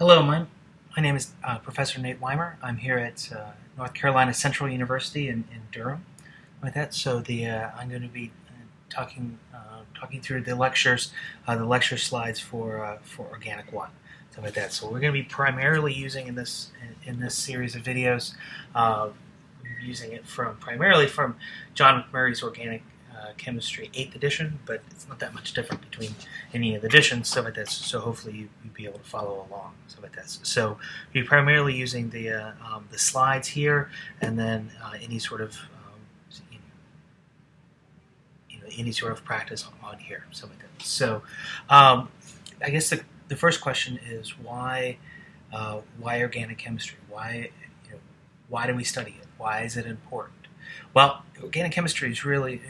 Hello, my name is Professor Nate Weimer. I'm here at North Carolina Central University in Durham. With that, so I'm going to be talking through the lecture slides for Organic One. So with that, so we're going to be primarily using in this series of videos, we're using it primarily from John McMurray's Organic Chemistry 8th edition, but it's not that much different between any of the editions. So with this, so hopefully you'll be able to follow along. So with this, so we're primarily using the slides here, and then any sort of any sort of practice on here. So with this, so I guess the first question is why organic chemistry? Why do we study it? Why is it important? Well, organic chemistry is really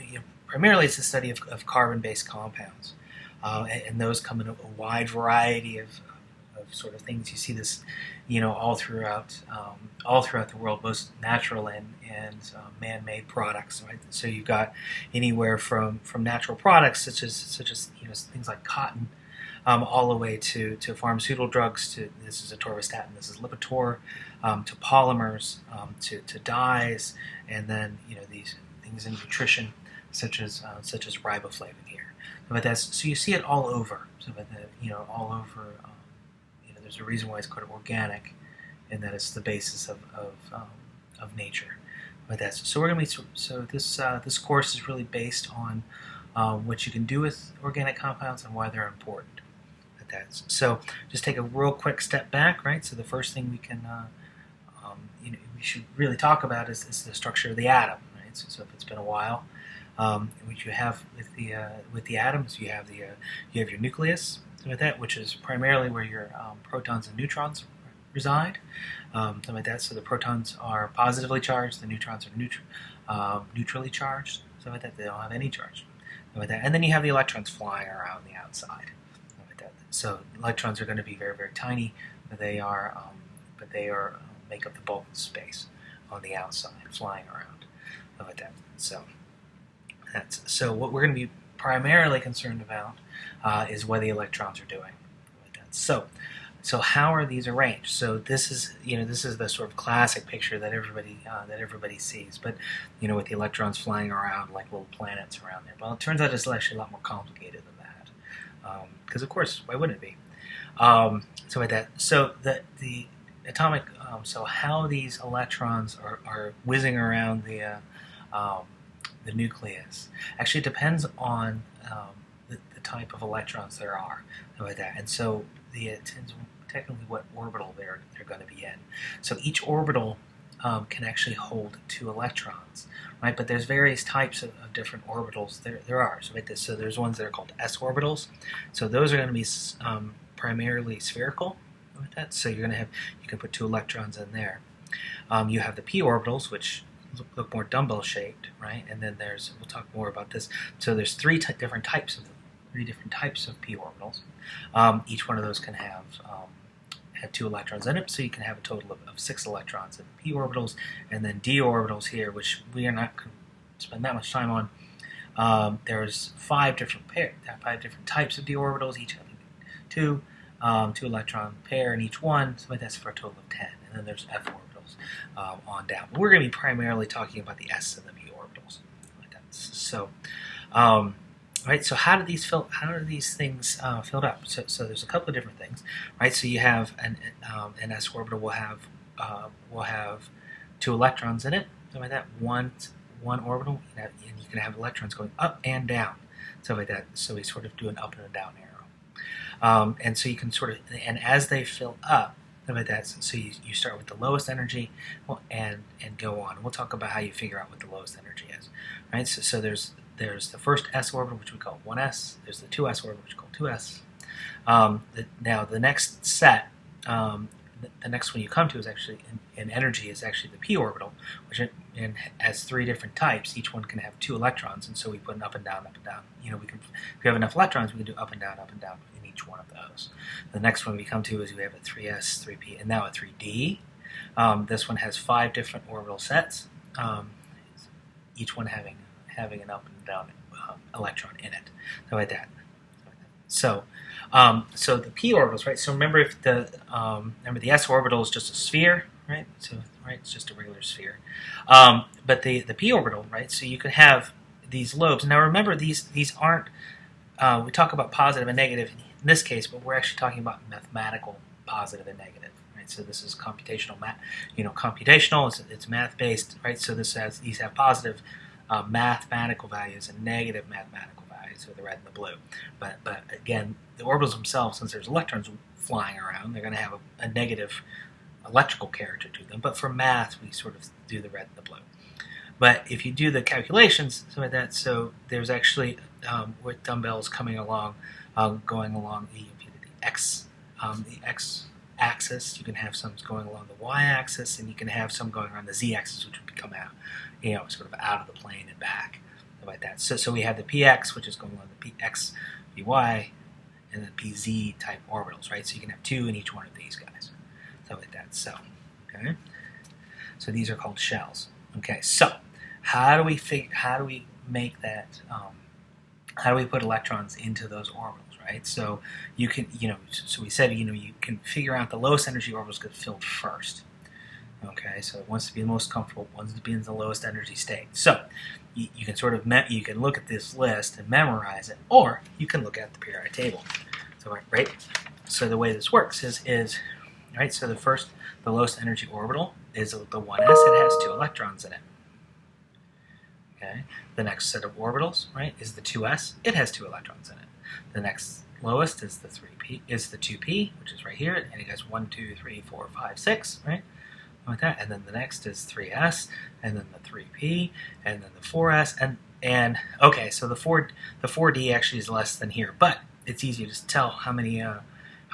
primarily it's the study of carbon-based compounds, and those come in a wide variety of sort of things. You see this, all throughout the world, both natural and man-made products. Right? So you've got anywhere from natural products such as things like cotton, all the way to pharmaceutical drugs. This is atorvastatin, this is Lipitor, to polymers, to dyes, and then these things in nutrition such as riboflavin here. So you see it all over. So all over. There's a reason why it's called organic, and that it's the basis of nature. So we're going to be this course is really based on what you can do with organic compounds and why they're important. So just take a real quick step back, right? So the first thing we can we should really talk about is the structure of the atom, right? So if it's been a while, what you have with the atoms, you have your nucleus, which is primarily where your protons and neutrons reside, So the protons are positively charged, the neutrons are neutrally charged, they don't have any charge, and then you have the electrons flying around the outside. So electrons are going to be very, very tiny, but they are make up the bulk of space on the outside, flying around. So what we're going to be primarily concerned about is what the electrons are doing. So how are these arranged? So this is the sort of classic picture that everybody sees, but with the electrons flying around like little planets around there. Well, it turns out it's actually a lot more complicated than that. Because of course, why wouldn't it be? So the atomic, so how these electrons are whizzing around the nucleus actually depends on the type of electrons there are, and so technically what orbital they're going to be in. So each orbital can actually hold 2 electrons, right? But there's various types of different orbitals there are. So there's ones that are called s orbitals. So those are going to be primarily spherical. So you can put 2 electrons in there. You have the p orbitals, which look more dumbbell shaped, right? And then we'll talk more about this. So there's three different types of p orbitals. Each one of those can have 2 electrons in it, so you can have a total of 6 electrons in p orbitals, and then d orbitals here, which we are not going to spend that much time on. There's 5 different types of d orbitals, each having 2 electron pair in each one, so that's for a total of 10. And then there's f orbitals on down. But we're going to be primarily talking about the s and the p orbitals. So. Right, so how do these things filled up? So there's a couple of different things, right? So you have an s orbital will have 2 electrons in it. One orbital, and you can have electrons going up and down. So we sort of do an up and a down arrow, and so you can and as they fill up, so you start with the lowest energy, and go on. And we'll talk about how you figure out what the lowest energy is, right? So there's the first s orbital, which we call 1s. There's the 2s orbital, which we call 2s. Now the next set, the next one you come to is actually in energy is actually the p orbital, which has 3 different types. Each one can have 2 electrons, and so we put an up and down, up and down. If we have enough electrons, we can do up and down in each one of those. The next one we come to is we have a 3s, 3p, and now a 3d. This one has 5 different orbital sets, each one having an up and down electron in it. So like that. So the p orbitals, right? So remember if remember the s orbital is just a sphere, right? So right, it's just a regular sphere. But the p orbital, right? So you could have these lobes. Now remember these aren't. We talk about positive and negative in this case, but we're actually talking about mathematical positive and negative, right? So this is computational computational. It's math based, right? So these have positive mathematical values and negative mathematical values, so the red and the blue. But again, the orbitals themselves, since there's electrons flying around, they're going to have a negative electrical character to them. But for math, we sort of do the red and the blue. But if you do the calculations, so there's actually with dumbbells coming along, going along the x axis, you can have some going along the y-axis, and you can have some going around the z-axis, which would become out, sort of out of the plane and back, like that. So we have the px, which is going along the px, py, and the pz type orbitals, right? So you can have two in each one of these guys, so like that. So, okay. So these are called shells. Okay. So how do we make that? How do we put electrons into those orbitals, right? So you can, so we said, you can figure out the lowest energy orbitals get filled first. Okay, so it wants to be the most comfortable, wants to be in the lowest energy state. So you can sort of, you can look at this list and memorize it, or you can look at the periodic table. So, right? So the way this works is right, so the lowest energy orbital is the 1s, it has 2 electrons in it. Okay. The next set of orbitals, right, is the 2s. It has 2 electrons in it. The next lowest is the 2p, which is right here, and it has 1, 2, 3, 4, 5, 6, right, like that. And then the next is 3s, and then the 3p, and then the 4s, and okay, so the 4d actually is less than here, but it's easy to just tell how many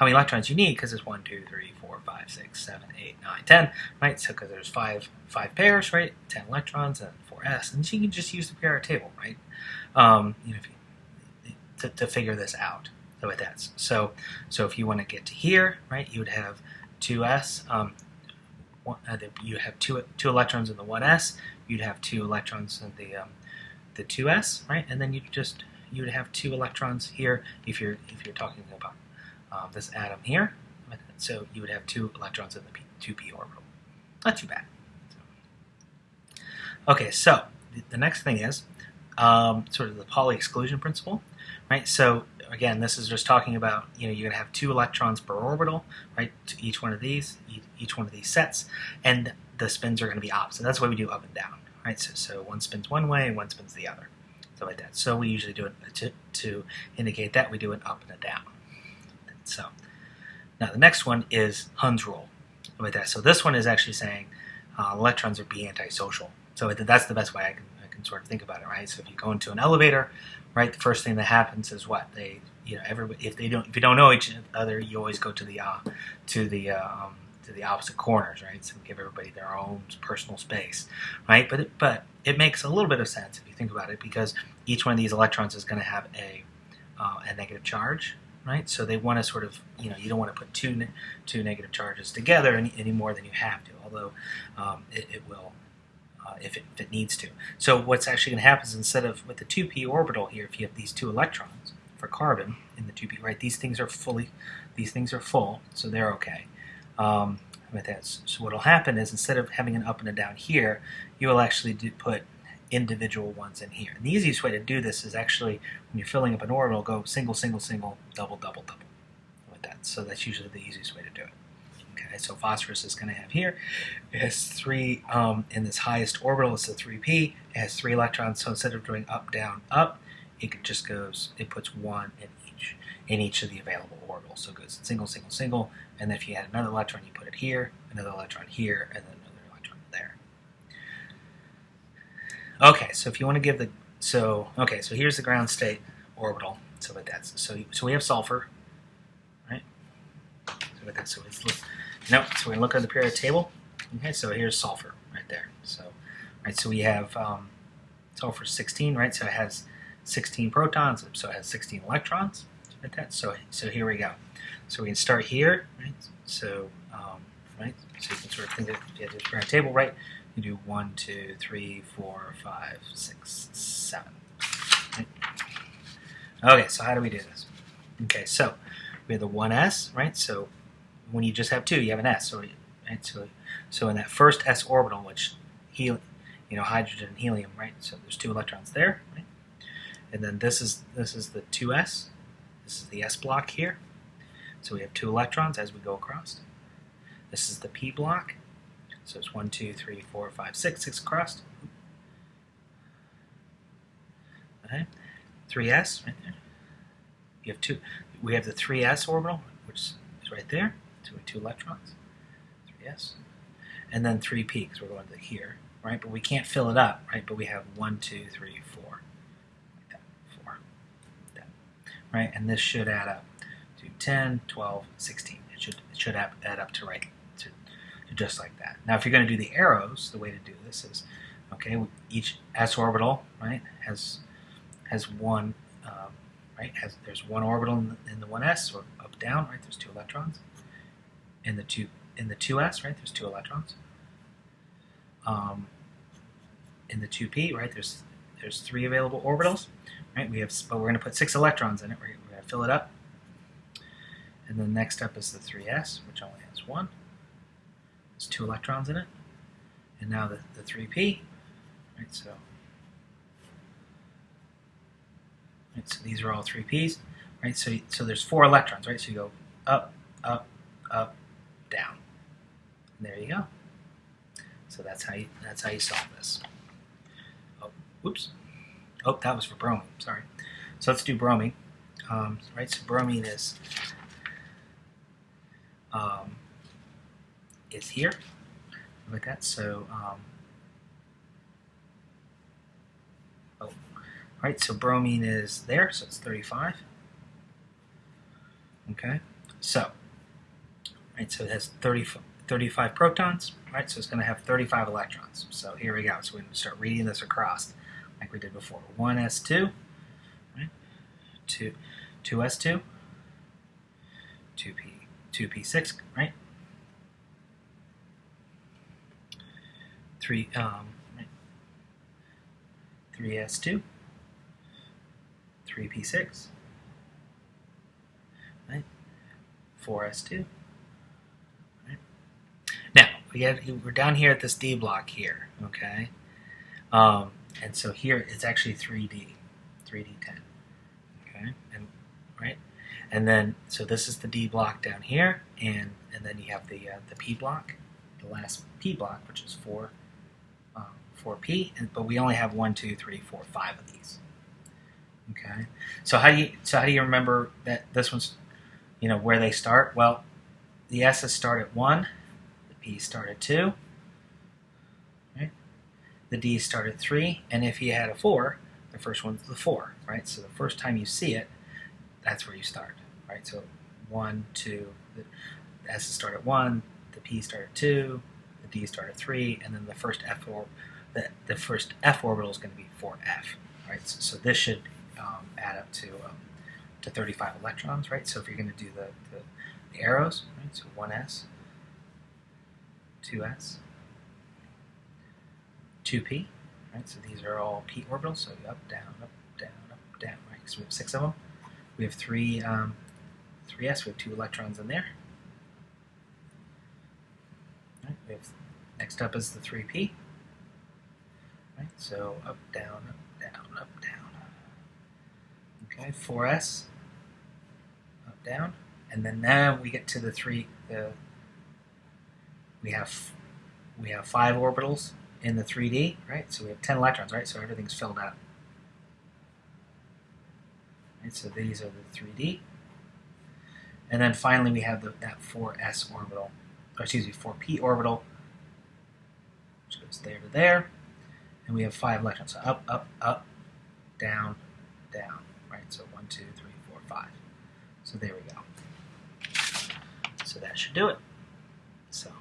electrons you need because it's 1, 2, 3, 4, 5, 6, 7, 8, 9, 10, right? So because there's five pairs, right? 10 electrons and 4s, and you can just use the periodic table, right? To figure this out. So with that, so if you want to get to here, right, you would have 2s. You have two electrons in the 1s. You'd have 2 electrons in the 2s, right? And then you would have 2 electrons here if you're talking about this atom here. So you would have 2 electrons in the 2p orbital. Not too bad. Okay, so the next thing is sort of the Pauli exclusion principle, right? So again, this is just talking about, you're going to have 2 electrons per orbital, right? To each one of these sets, and the spins are going to be opposite. That's why we do up and down, right? So one spins one way and one spins the other, so like that. So we usually do it to indicate that we do an up and a down. So now the next one is Hund's rule, like that. So this one is actually saying electrons are B antisocial. So that's the best way I can sort of think about it, right? So if you go into an elevator, right, the first thing that happens is what everybody, if you don't know each other, you always go to the opposite corners, right? So give everybody their own personal space, right? But it makes a little bit of sense if you think about it, because each one of these electrons is going to have a negative charge, right? So they want to sort of, you don't want to put two negative charges together any more than you have to, although it will. If it needs to. So what's actually going to happen is, instead of with the 2p orbital here, if you have these 2 electrons for carbon in the 2p, right, these things are full, so they're okay. With that. So what will happen is, instead of having an up and a down here, you will actually put individual ones in here. And the easiest way to do this is actually, when you're filling up an orbital, go single, single, single, double, double, double, like that. So that's usually the easiest way to do it. Okay, so phosphorus is going to have here, it has 3, in this highest orbital, it's a 3p, it has 3 electrons, so instead of doing up, down, up, it puts 1 in each of the available orbitals. So it goes single, single, single, and then if you add another electron, you put it here, another electron here, and then another electron there. Okay, so if you want to give so here's the ground state orbital, so like that. So we have sulfur, right? So like that, so we're going to look at the periodic table. Okay, so here's sulfur right there. So, right, so we have sulfur 16, right? So it has 16 protons, so it has 16 electrons, like that. So here we go. So we can start here, right? So, right, so you can sort of think that if you have this periodic table, right? You do 1, 2, 3, 4, 5, 6, 7. Right? Okay, so how do we do this? Okay, so we have the 1s, right? So when you just have 2, you have an s. So, right? So in that first s orbital, which hydrogen and helium, right? So there's 2 electrons there, right? And then this is the 2s. This is the s block here. So we have 2 electrons as we go across. This is the p block. So it's 1, 2, 3, 4, 5, 6 across. Okay, 3s right there. You have 2. We have the 3s orbital, which is right there. So we have 2 electrons. 3s, and then 3p because we're going to here, right? But we can't fill it up, right? But we have 1, 2, 3, 4, like that, 4, like that, right? And this should add up to 10, 12, 16. It should add up to to just like that. Now, if you're going to do the arrows, the way to do this is, okay, each s orbital, right, has one, right? There's one orbital in the 1s, or up down, right? There's 2 electrons. In the 2s, right? There's 2 electrons. In the 2p, right? There's 3 available orbitals, right? But we're going to put 6 electrons in it. We're going to fill it up. And then next up is the 3s, which only has 1. There's 2 electrons in it. And now the 3p, right? So these are all 3p's, right? So there's 4 electrons, right? So you go up, up, up, down. And there you go. So that's how you solve this. Oh, whoops. Oh, that was for bromine. Sorry. So let's do bromine. Right. So bromine is here, like that. So right. So bromine is there. So it's 35. Okay. So. Right, so it has 35 protons, right? So it's going to have 35 electrons. So here we go. So we're going to start reading this across like we did before. 1s2, right? 2s2, 2p6, right? 3s2, 3p6, right? 4s2. Now, we're down here at this D block here, okay? And so here it's actually 3D, 3D10, okay? And right? And then, so this is the D block down here, and then you have the P block, the last P block, which is 4P, but we only have 1, 2, 3, 4, 5 of these, okay? So how do you remember that this one's, where they start? Well, the S's start at 1, the P's start at 2, right? The D's start at 3, and if you had a 4, the first one's the 4, right? So the first time you see it, that's where you start, right? So 1, 2, the S's start at 1, the P's start at 2, the D's start at 3, and then the first F orbital is going to be 4F, right? So this should add up to 35 electrons, right? So if you're going to do the arrows, right? So 1s, 2s, 2p, right? So these are all p orbitals. So up, down, up, down, up, down, right? So we have 6 of them. We have 3s. We have 2 electrons in there. Right? Next up is the 3p. Right? So up, down, up, down, up, down. Okay, 4s, up, down, and then now we get to the 3. We have 5 orbitals in the 3D, right? So we have 10 electrons, right? So everything's filled up. Right? So these are the 3D, and then finally we have that 4s orbital, or excuse me, 4p orbital, which goes there to there, and we have 5 electrons. So up, up, up, down, down. Right, so 1, 2, 3, 4, 5. So there we go. So that should do it. So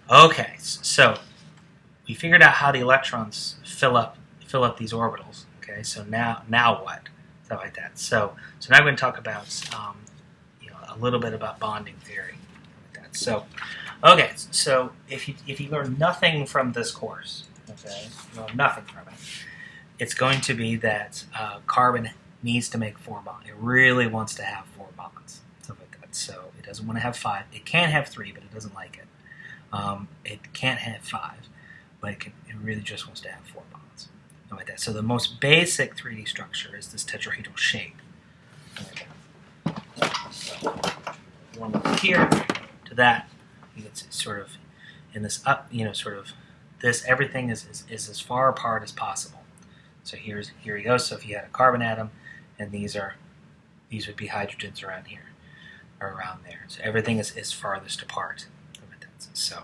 okay. So we figured out how the electrons fill up these orbitals. Okay. So now what? Stuff like that. So now we're going to talk about a little bit about bonding theory. Like that. So. Okay, so if you learn nothing from this course, okay, well, nothing from it, it's going to be that carbon needs to make 4 bonds. It really wants to have 4 bonds, stuff like that. So it doesn't want to have 5. It can have 3, but it doesn't like it. It can't have 5, but it really just wants to have 4 bonds, stuff like that. So the most basic 3D structure is this tetrahedral shape. Like that. So one over here to that, it's sort of in this up, sort of this. Everything is as far apart as possible. So here we go. So if you had a carbon atom, and these would be hydrogens around here, or around there. So everything is farthest apart. So,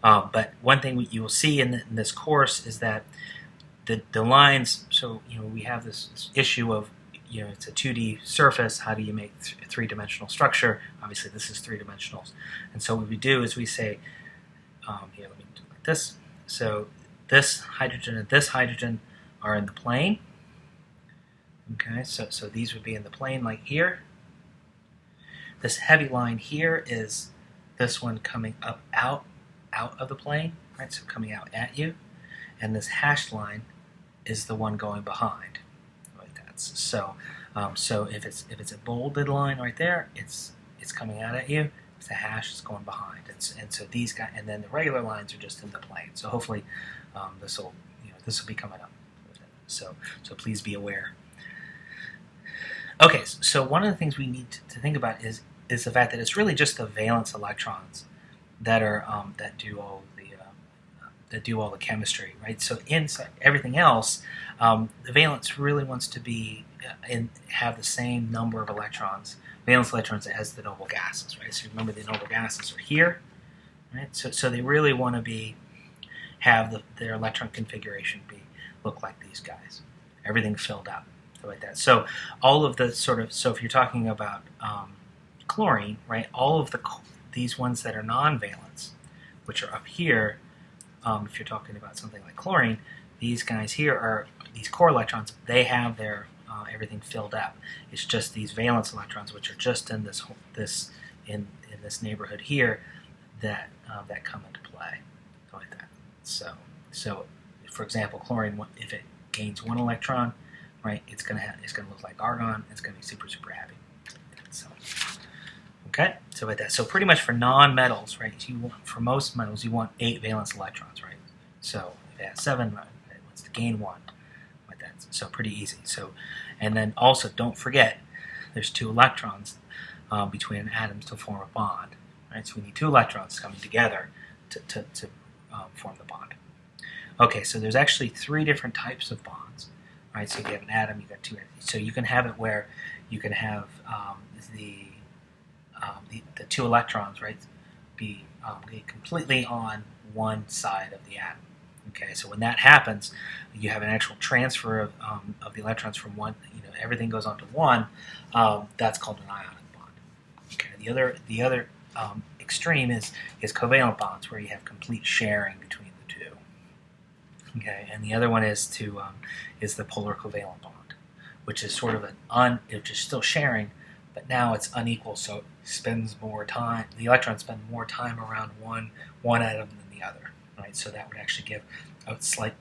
but one thing you will see in this course is that the lines. So we have this issue of it's a 2D surface. How do you make a 3-dimensional structure? Obviously, this is 3-dimensional. And so what we do is we say, here, let me do it like this. So this hydrogen and this hydrogen are in the plane. Okay, so these would be in the plane like here. This heavy line here is this one coming up out of the plane, right? So coming out at you. And this hashed line is the one going behind. Like that. So if it's a bolded line right there, it's coming out at you. If it's a hash, it's going behind. And so these guys, and then the regular lines are just in the plane. So hopefully this will be coming up. So please be aware. Okay, so one of the things we need to think about is the fact that it's really just the valence electrons that are that do all the chemistry, right? So inside everything else, the valence really wants to be have the same number of electrons, valence electrons, as the noble gases, right? So remember, the noble gases are here, right? So they really want to have their electron configuration look like these guys, everything filled up, like that. So all of the so if you're talking about chlorine, right, all of these ones that are non-valence, which are up here, if you're talking about something like chlorine, these guys here are these core electrons. They have their everything filled up. It's just these valence electrons, which are just in this neighborhood here, that come into play, like that. So for example, chlorine, if it gains 1 electron, right, it's gonna look like argon. It's gonna be super happy. So, okay, so like that. So pretty much for non-metals, right? For most metals, you want 8 valence electrons, right? So if it has 7, it wants to gain 1, like that. So pretty easy. So, and then also don't forget, there's 2 electrons between atoms to form a bond, right? So we need 2 electrons coming together to form the bond. Okay, so there's actually 3 different types of bonds, right? So if you have an atom, you've got 2. So you can have it where you can have the 2 electrons, right, be completely on one side of the atom. Okay, so when that happens, you have an actual transfer of the electrons from one. Everything goes onto one. That's called an ionic bond. Okay, the other extreme is covalent bonds, where you have complete sharing between the 2. Okay, and the other one is the polar covalent bond, which is sort of it's still sharing, but now it's unequal, so it spends more time. The electrons spend more time around one atom than the other, right? So that would actually give a slight.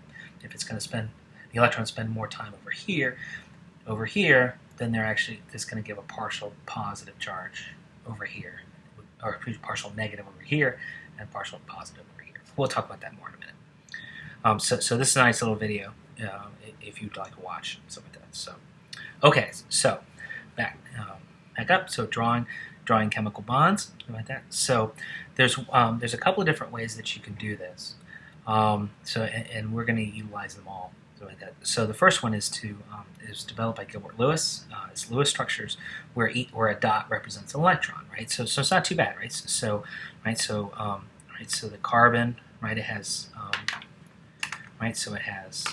If it's going to spend the electrons spend more time over here, then it's going to give a partial positive charge over here, or a partial negative over here, and partial positive over here. We'll talk about that more in a minute. So this is a nice little video if you'd like to watch something like that. So, okay, so back up. So drawing chemical bonds, like that. So there's a couple of different ways that you can do this. And we're going to utilize them all, like that. So the first one is developed by Gilbert Lewis. It's Lewis structures where a dot represents an electron, right? So it's not too bad, right? So the carbon, right? It has right? So it has,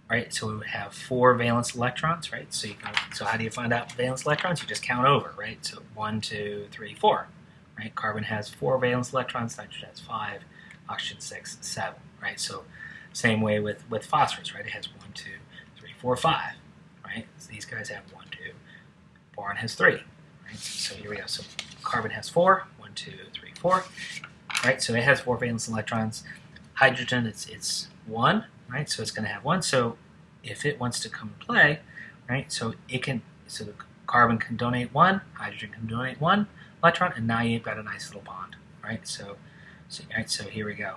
right? So it would have 4 valence electrons, right? So how do you find out valence electrons? You just count over, right? So 1, 2, 3, 4, right? Carbon has 4 valence electrons, nitrogen has 5, oxygen 6, 7, right? So same way with phosphorus, right? It has 1, 2, 3, 4, 5, right? So these guys have 1, 2. Boron has 3, right? So here we go. So carbon has 4, 1, 2, 3, 4, right? So it has 4 valence electrons. Hydrogen, it's 1, right? So it's going to have 1. So if it wants to come and play, right? So the carbon can donate 1, hydrogen can donate 1 electron, and now you've got a nice little bond, right? So here we go.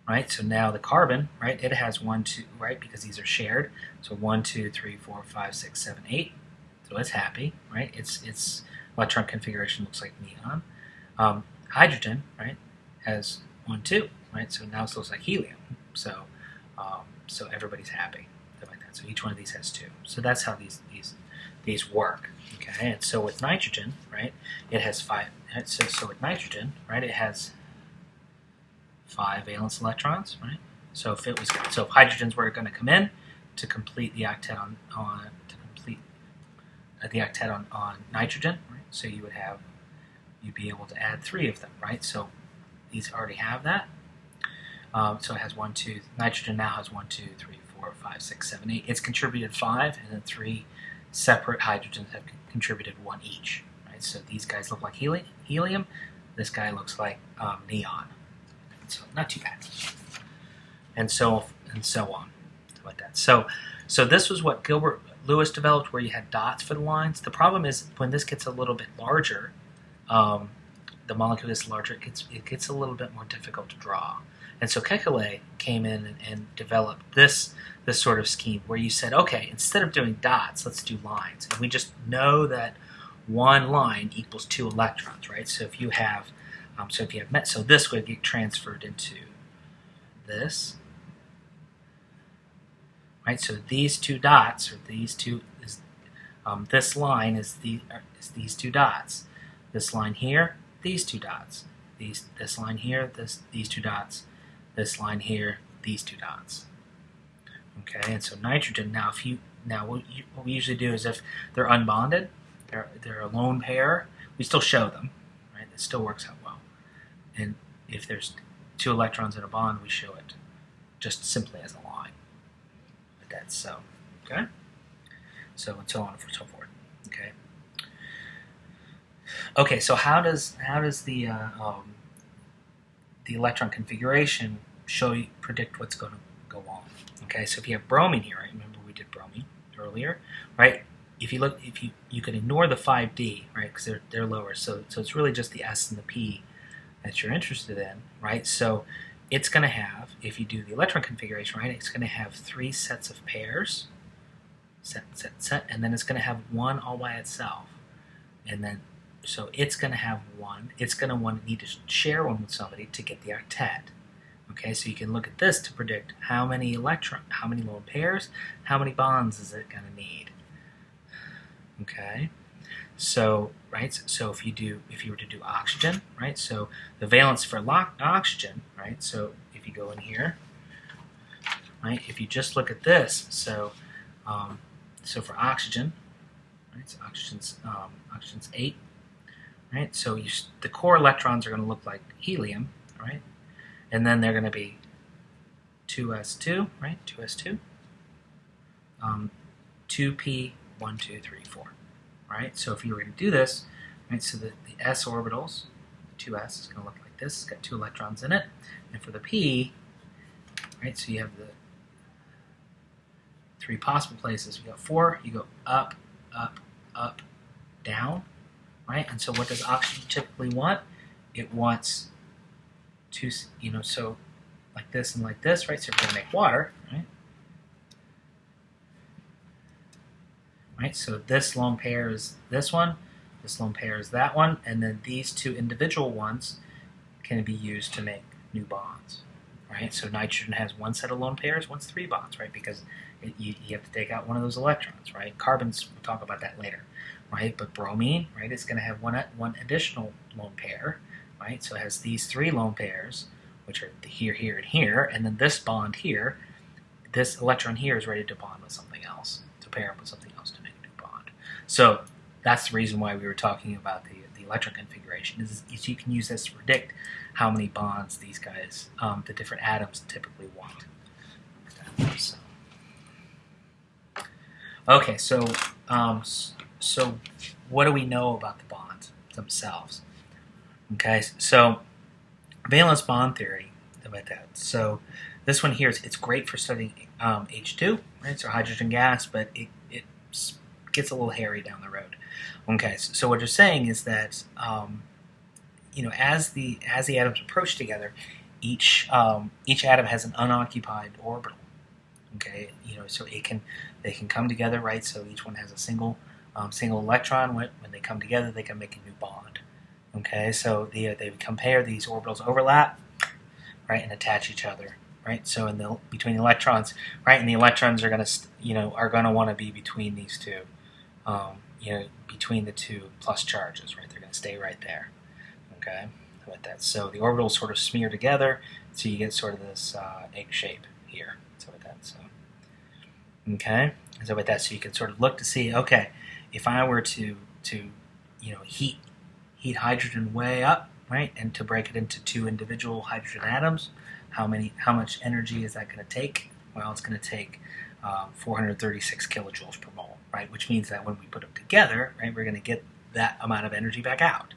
Right, so now the carbon, right, it has 1, 2, right, because these are shared. So 1, 2, 3, 4, 5, 6, 7, 8. So it's happy, right? Its electron configuration looks like neon. Hydrogen, right, has 1, 2, right? So now it looks like helium. So so everybody's happy, like that. So each one of these has 2. So that's how these work. Okay, and so with nitrogen, right, it has 5. So with nitrogen, right, it has 5 valence electrons, right? So if hydrogens were going to come in to complete the octet on nitrogen, right? So you'd be able to add 3 of them, right? So these already have that. So it has 1, 2. Nitrogen now has 1, 2, 3, 4, 5, 6, 7, 8. It's contributed 5, and then 3 separate hydrogens have contributed 1 each, right? So these guys look like helium. This guy looks like neon. So not too bad, and so on, like that. So this was what Gilbert Lewis developed, where you had dots for the lines. The problem is when this gets a little bit larger, the molecule gets larger. It gets a little bit more difficult to draw, and so Kekule came in and developed this sort of scheme where you said, okay, instead of doing dots, let's do lines, and we just know that one line equals 2 electrons, right? So if you have so this would get transferred into this, right? So these 2 dots, or these 2, this line is these 2 dots. This line here, these 2 dots. This line here, these 2 dots. This line here, these 2 dots. Okay, and so nitrogen. Now what we usually do is if they're unbonded, they're a lone pair, we still show them, right? It still works out well. And if there's 2 electrons in a bond, we show it just simply as a line. Like that. So, okay. So and so on and so forth. Okay. Okay. So how does the electron configuration predict what's going to go on? Okay. So if you have bromine here, right? Remember we did bromine earlier, right? If you can ignore the 5D, right? Because they're lower. So it's really just the S and the P that you're interested in, right? So it's going to have, if you do the electron configuration, right, it's going to have 3 sets of pairs, set, and then it's going to have 1 all by itself. And then, so it's going to have 1. It's going to need to share 1 with somebody to get the octet. Okay, so you can look at this to predict how many lone pairs, how many bonds is it going to need. Okay. So, right, so if you were to do oxygen, right, so the valence for oxygen, right, so if you go in here, right, if you just look at this, so for oxygen, right, so oxygen's 8, right, so the core electrons are going to look like helium, right, and then they're going to be 2s2, right, 2s2, 2p, 1, 2, 3, 4. Right, so if you were going to do this, right, so the s orbitals, the 2s is going to look like this. It's got 2 electrons in it, and for the p, right, so you have the 3 possible places. We got 4. You go up, up, up, down, right? And so what does oxygen typically want? It wants to, so like this and like this, right? So if we're going to make water, right? Right, so this lone pair is this one, this lone pair is that one, and then these 2 individual ones can be used to make new bonds. Right, so nitrogen has 1 set of lone pairs, 1's 3 bonds, right? Because you have to take out 1 of those electrons, right? Carbons, we'll talk about that later, right? But bromine, right, is going to have one additional lone pair, right? So it has these 3 lone pairs, which are here, here, and here, and then this bond here. This electron here is ready to bond with something else, to pair up with something else to make a new bond. So that's the reason why we were talking about the electron configuration, is you can use this to predict how many bonds these guys, the different atoms, typically want. So, okay, so what do we know about the bonds themselves? Okay, so valence bond theory about that. So this one here it's great for studying H2, right? So hydrogen gas, but it gets a little hairy down the road. Okay, so what you're saying is that as the atoms approach together, each atom has an unoccupied orbital. Okay, so they can come together, right? So each one has a single electron. When they come together, they can make a new bond. Okay, so they compare these orbitals overlap, right, and attach each other, right? So between the electrons, right, and the electrons are gonna want to be between these two, between the two plus charges, right? They're gonna stay right there. Okay, with that, so the orbitals sort of smear together, so you get sort of this egg shape here. So with that, okay, so with that, so you can sort of look to see, okay, if I were to heat hydrogen way up, right, and to break it into two individual hydrogen atoms, how much energy is that going to take? Well, it's going to take 436 kilojoules per mole, right, which means that when we put them together, right, we're going to get that amount of energy back out,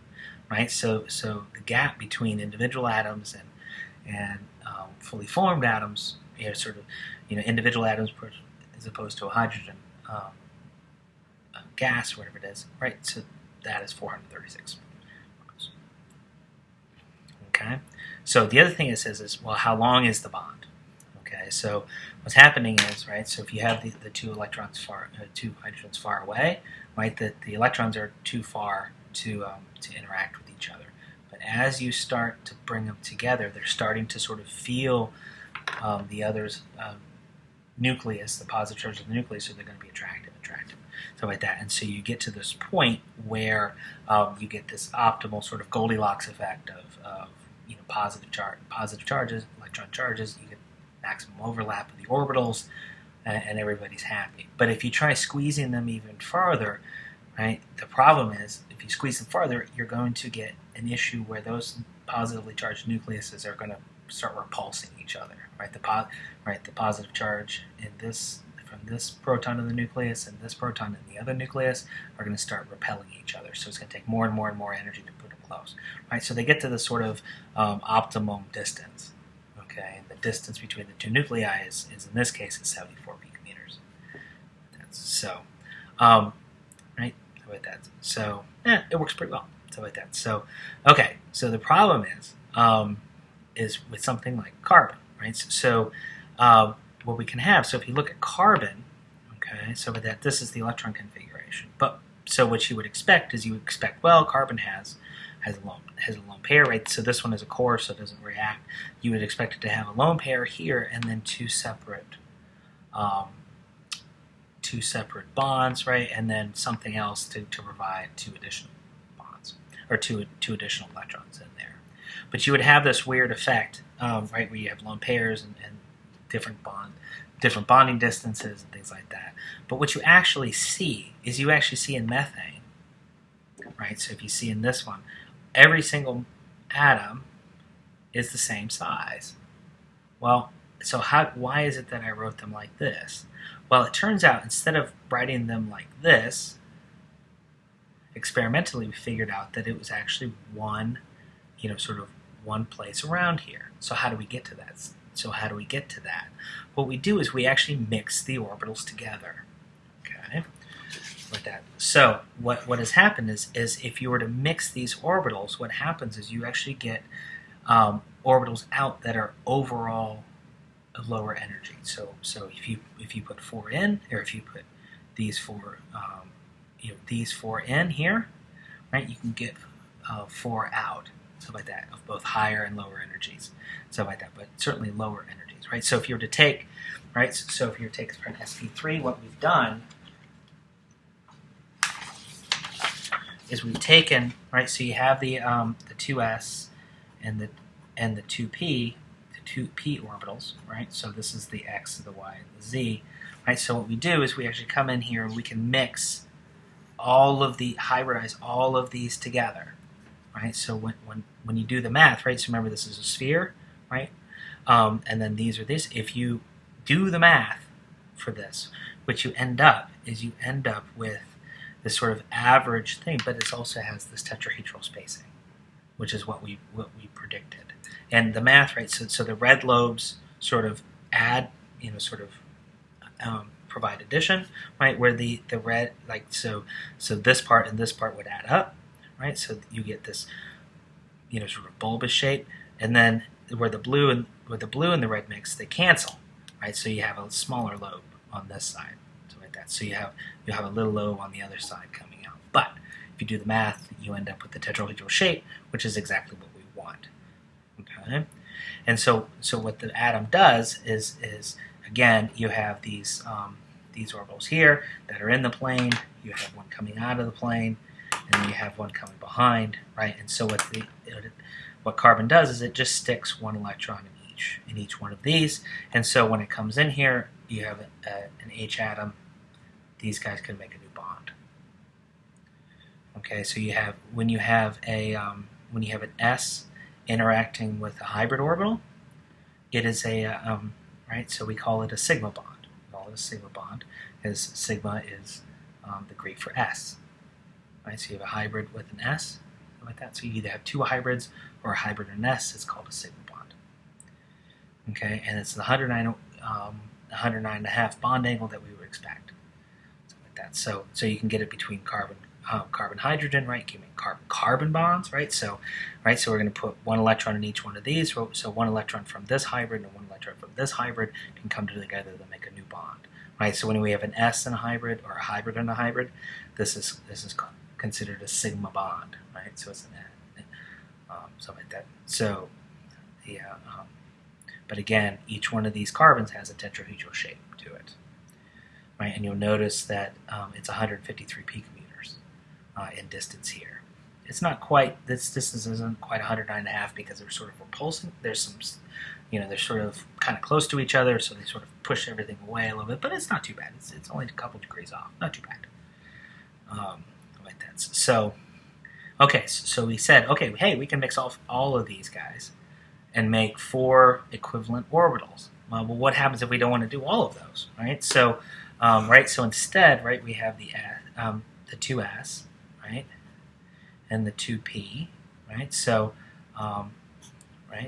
right? So the gap between individual atoms and fully formed atoms, sort of, individual atoms as opposed to a hydrogen gas or whatever it is, right? So that is 436. Okay. So the other thing it says is, well, how long is the bond? Okay. So what's happening is, right? So if you have the two hydrogens far away, right? The electrons are too far to interact with each other. But as you start to bring them together, they're starting to sort of feel the other's nucleus, the positive charge of the nucleus, so they're going to be attractive, so like that. And so you get to this point where you get this optimal sort of Goldilocks effect of positive charges, electron charges. You get maximum overlap of the orbitals, and everybody's happy. But if you try squeezing them even further, right, the problem is if you squeeze them further, you're going to get an issue where those positively charged nucleuses are going to start repulsing each other, right? The positive charge from this proton in the nucleus and this proton in the other nucleus are going to start repelling each other. So it's going to take more and more and more energy to put them close, right? So they get to this sort of optimum distance, okay? And the distance between the two nuclei is in this case is 74 picometers. So, right? So with that, so it works pretty well. So like that. So okay. So the problem is with something like carbon, right? So what we can have, so if you look at carbon, okay, so with that, this is the electron configuration. But so what you would expect is well, carbon has a lone pair, right? So this one is a core, so it doesn't react. You would expect it to have a lone pair here, and then two separate bonds, right? And then something else to provide two additional bonds, or two additional electrons in there. But you would have this weird effect, right, where you have lone pairs and different bonding distances and things like that. But what you actually see is in methane, right? So if you see in this one, every single atom is the same size. Well, so why is it that I wrote them like this? Well, it turns out instead of writing them like this, experimentally we figured out that it was actually one place around here. So how do we get to that? What we do is we actually mix the orbitals together. Okay, like that. So what has happened is if you were to mix these orbitals, what happens is you actually get orbitals out that are overall lower energy. So if you put 4 in, or if you put these four in here, right, you can get 4 out. So like that, of both higher and lower energies, so like that, but certainly lower energies, right? So if you were to take, right, so if you were to take for an sp3, what we've done is we've taken, right, so you have the 2s and the 2p, the 2p orbitals, right? So this is the x, the y, and the z, right? So what we do is we actually come in here and we can hybridize all of these together. Right, so when you do the math, right, so remember this is a sphere, right, and then these are this. If you do the math for this, what you end up with this sort of average thing, but it also has this tetrahedral spacing, which is what we predicted. and the math, right? So the red lobes sort of add, provide addition, right? Where the red, like so this part and this part would add up, right? So you get this, sort of bulbous shape, and then where the blue and the red mix, they cancel, right? So you have a smaller lobe on this side, so like that. So you have a little lobe on the other side coming out. But if you do the math, you end up with the tetrahedral shape, which is exactly what we want. Okay, and so what the atom does is again, you have these orbitals here that are in the plane. You have one coming out of the plane, and then you have one coming behind, right? And so what carbon does is it just sticks one electron in each one of these, and so when it comes in here, you have an H atom. These guys can make a new bond. Okay, so when you have an S interacting with a hybrid orbital, it is right. So we call it a sigma bond. We call it a sigma bond, because sigma is the Greek for S. Right, so you have a hybrid with an S, like that. So you either have two hybrids or a hybrid and an S. It's called a sigma bond. Okay, and it's the 109.5 bond angle that we would expect. Something like that. So you can get it between carbon hydrogen, right? You can make carbon bonds, right? So we're going to put one electron in each one of these. So one electron from this hybrid and one electron from this hybrid can come together to make a new bond, right? So when we have an S and a hybrid, or a hybrid and a hybrid, this is considered a sigma bond, right? So it's something like that. So but again, each one of these carbons has a tetrahedral shape to it, right? And you'll notice that it's 153 picometers in distance here. It's not quite, this distance isn't quite 109.5 because they're sort of repulsing. There's some, they're sort of kind of close to each other, so they sort of push everything away a little bit, but it's not too bad. It's only a couple degrees off, not too bad. Like that. So, okay, so we said, okay, hey, we can mix all of these guys and make 4 equivalent orbitals. Well, what happens if we don't want to do all of those, right? So, so instead, right, we have the 2s, right, and the 2p, right? So,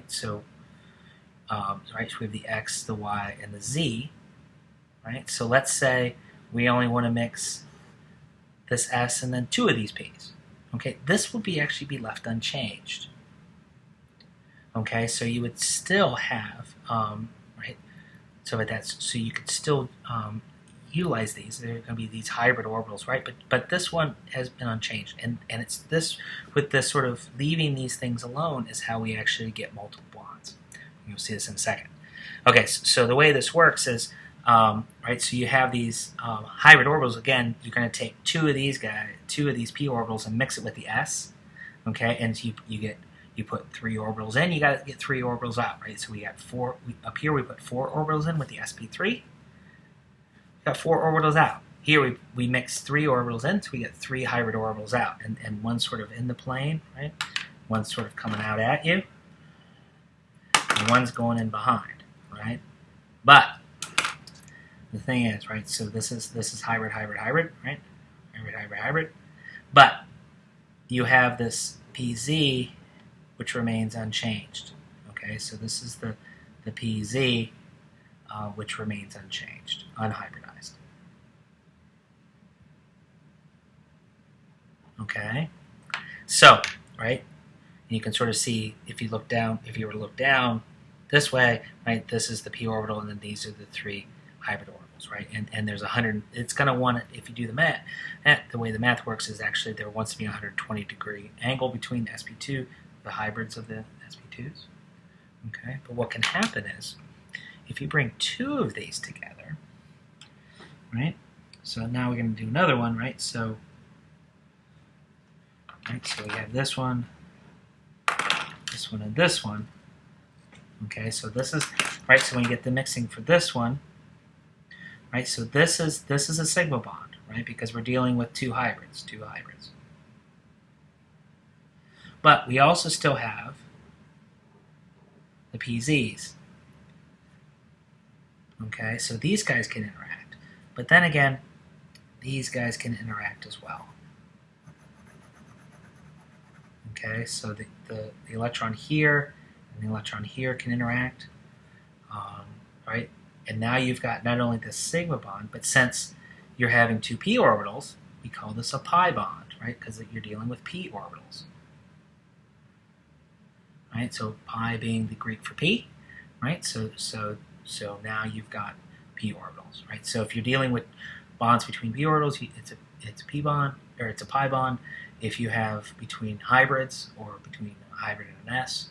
so we have the x, the y, and the z, right? So let's say we only want to mix this s and then 2 of these p's. Okay, this will actually be left unchanged. Okay, so you would still have right. So you could still utilize these. There are going to be these hybrid orbitals, right? But this one has been unchanged, and it's this, with this sort of leaving these things alone, is how we actually get multiple bonds. You'll see this in a second. Okay, so the way this works is right. So you have these hybrid orbitals. Again, you're going to take 2 of these p orbitals and mix it with the s. Okay, and you put 3 orbitals in. You got to get 3 orbitals out, right? So we got 4 up here. We put 4 orbitals in with the sp3. We got 4 orbitals out. Here we mix 3 orbitals in, so we get 3 hybrid orbitals out, and one sort of in the plane, right? One's sort of coming out at you, and one's going in behind, right? But the thing is, right, so this is hybrid, right? Hybrid. But you have this PZ, which remains unchanged. Okay, so this is the PZ, which remains unchanged, unhybridized. Okay, so, right, and you can sort of see, if you were to look down this way, right, this is the p orbital, and then these are the 3 hybrid orbitals, right? And there's 100. It's going to want, if you do the math, the way the math works is actually there wants to be a 120-degree angle between the sp2, the hybrids of the sp2s. Okay, but what can happen is, if you bring 2 of these together, right? So now we're going to do another one, right? So we have this one, and this one. Okay, so this is right. So when you get the mixing for this one, right? So this is a sigma bond, right? Because we're dealing with 2 hybrids. But we also still have the PZs. Okay, so these guys can interact. But then again, these guys can interact as well. Okay, so the electron here and the electron here can interact, right? And now you've got not only this sigma bond, but since you're having two p orbitals, we call this a pi bond, right? Because you're dealing with p orbitals, right? So pi being the Greek for p, right? So now you've got p orbitals, right? So if you're dealing with bonds between p orbitals, it's a p bond, or it's a pi bond. If you have between hybrids or between a hybrid and an s,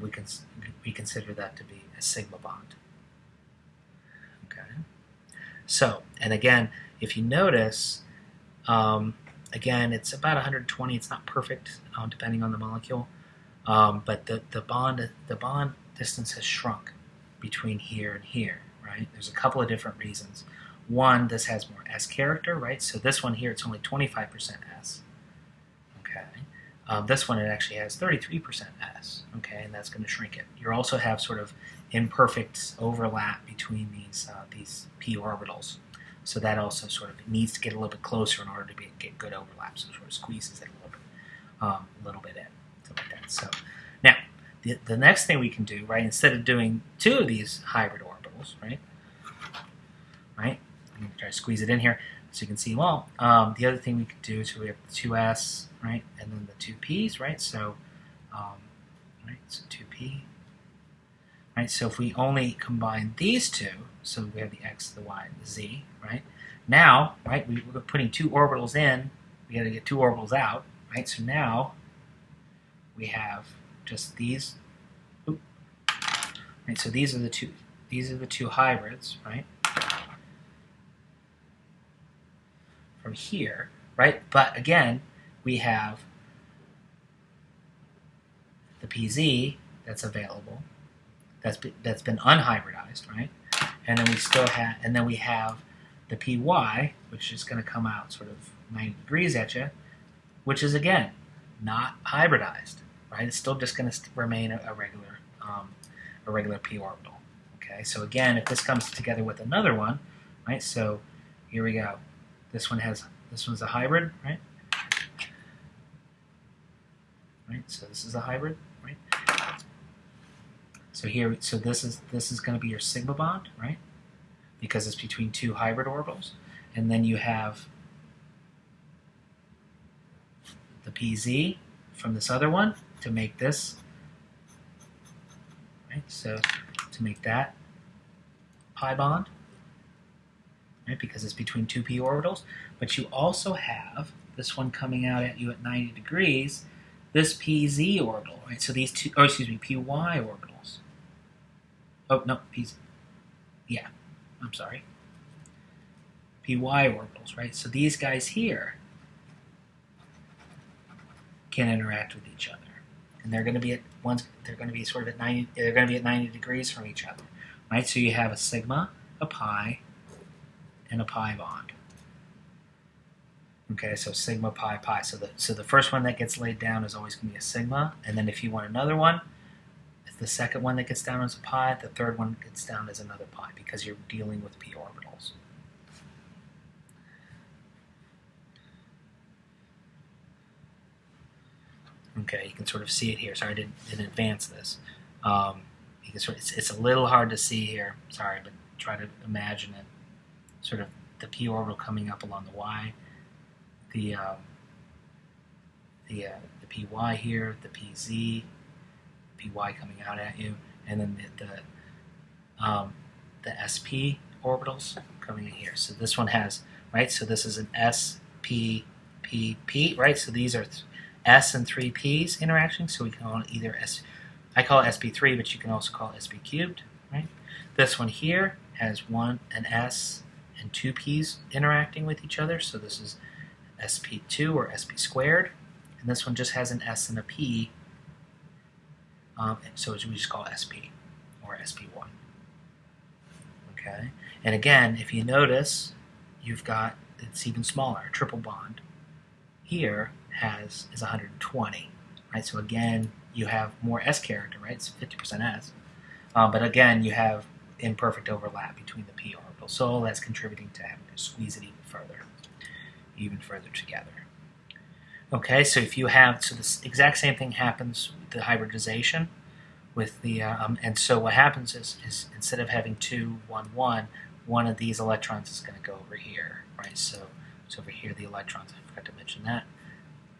we consider that to be a sigma bond. Okay. So, and again, if you notice, again, it's about 120. It's not perfect, depending on the molecule, but the bond distance has shrunk between here and here, right? There's a couple of different reasons. One, this has more S character, right? So this one here, it's only 25% S. Okay. This one, it actually has 33% S. Okay, and that's going to shrink it. You also have sort of imperfect overlap between these p orbitals. So that also sort of needs to get a little bit closer in order to get good overlap. So it sort of squeezes it a little bit in, something like that. So now, the next thing we can do, right, instead of doing two of these hybrid orbitals, right, I'm going to try to squeeze it in here so you can see them all. The other thing we could do is we have the 2s, right, and then the 2p's, right, so, so 2p, right, so if we only combine these two, so we have the x, the y, and the z, right, now, right, we're putting two orbitals in, we got to get two orbitals out, right, so now we have just these, right, so these are the two hybrids, right, from here, right? But again, we have the PZ that's available, that's been unhybridized, right? And then we still have, and then we have the PY, which is going to come out sort of 90 degrees at you, which is again not hybridized, right? It's still just going to remain a regular p orbital. Okay, so again, if this comes together with another one, right? So here we go. This one's a hybrid, right? Right. So this is a hybrid, right? So this is going to be your sigma bond, right? Because it's between two hybrid orbitals, and then you have the PZ from this other one to make this, right? So to make that pi bond. Right, because it's between two p orbitals, but you also have this one coming out at you at 90 degrees, this pz orbital, right? So these two, py orbitals. Oh no, pz. Yeah, I'm sorry. Py orbitals, right? So these guys here can interact with each other, and they're going to be at They're going to be sort of at 90. They're going to be at 90 degrees from each other, right? So you have a sigma, a pi, and a pi bond. Okay, so sigma, pi, pi. So the first one that gets laid down is always going to be a sigma, and then if you want another one, if the second one that gets down is a pi, the third one gets down as another pi, because you're dealing with p orbitals. Okay, you can sort of see it here. Sorry, I didn't advance this. You can it's a little hard to see here. Sorry, but try to imagine it. Sort of the p orbital coming up along the y, the py here, the pz, py coming out at you, and then the sp orbitals coming in here. So this one has, right, so this is an sp p, right, so these are s and 3 p's interaction, so we can call it either I call it sp3, but you can also call it sp cubed, right? This one here has an s and 2 p's interacting with each other, so this is sp2 or sp squared, and this one just has an s and a p, so we just call it sp or sp1. Okay, and again, if you notice, you've got, it's even smaller, a triple bond here is 120, right? So again, you have more s character, right? It's 50% s, but again, you have imperfect overlap between the p orbitals, so all that's contributing to having to squeeze it even further together. Okay, so if you have, so this exact same thing happens with the hybridization, with the and so what happens is instead of having 2, 1, 1, one of these electrons is going to go over here, right? So over here the electrons. I forgot to mention that.